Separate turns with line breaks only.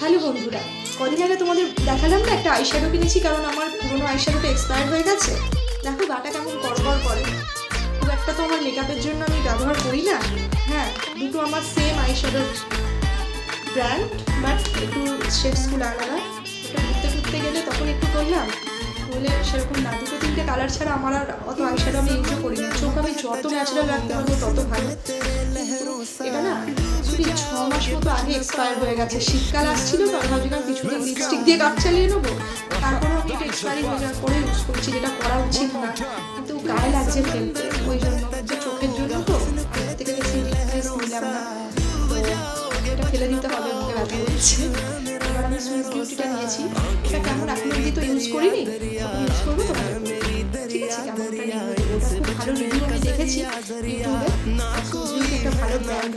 Hello বন্ধুরা, কদিন আগে তোমাদের দেখালাম না একটা আইশ্যাডো কিনেছি, কারণ আমার পুরোনো আইশ্যাডোটা এক্সপায়ার হয়ে গেছে। দেখো গাটা কেমন কড়কড় করে। খুব একটা তো আমার মেকআপের জন্য আমি ব্যবহার করি না। হ্যাঁ, দুটো আমার সেম আইশ্যাডো ব্র্যান্ড, বাট একটু শেডসগুলো আলাদা। ওটা ঘুরতে ঘুরতে গেলে তখন একটু করলাম, বলে সেরকম না। দুটো তিনটে কালার ছাড়া আমার আর অত আইশ্যাডো আমি ইউজও করি না। চোখ আমি যত ন্যাচারাল রাখতে পারবো তত ভালো। এটা না শুধু 6 মাস মতো আগে এক্সপায়ার হয়ে গেছে। শীতকাল আসছিল তো আমি ভাবছিলাম কিছুটা লিপস্টিক দিয়ে কাজ চালিয়ে নেবো, তারপরে আমি এটা এক্সপায়ারি হয়ে যাওয়ার পরে ইউজ করছি, যেটা করা উচিত না, কিন্তু গায়ে লাগছে ফেলতে। ওই জন্য যে চোখের জন্য তো এর থেকে বেশি রিস্ক নিলাম না। তো এটা ফেলে দিতে হবে, মুখে ব্যথা হচ্ছে। এবার আমি সুইস বিউটিটা নিয়েছি। এটা কেমন এখন অব্দি তো ইউজ করিনি, ইউজ করবো তোমাদের ঠিক আছে। কেমনটা রিভিউ দেবো, ওটা খুব ভালো রিভিউ আমি দেখেছি ইউটিউবে। সুইস বিউটি একটা ভালো ব্র্যান্ড।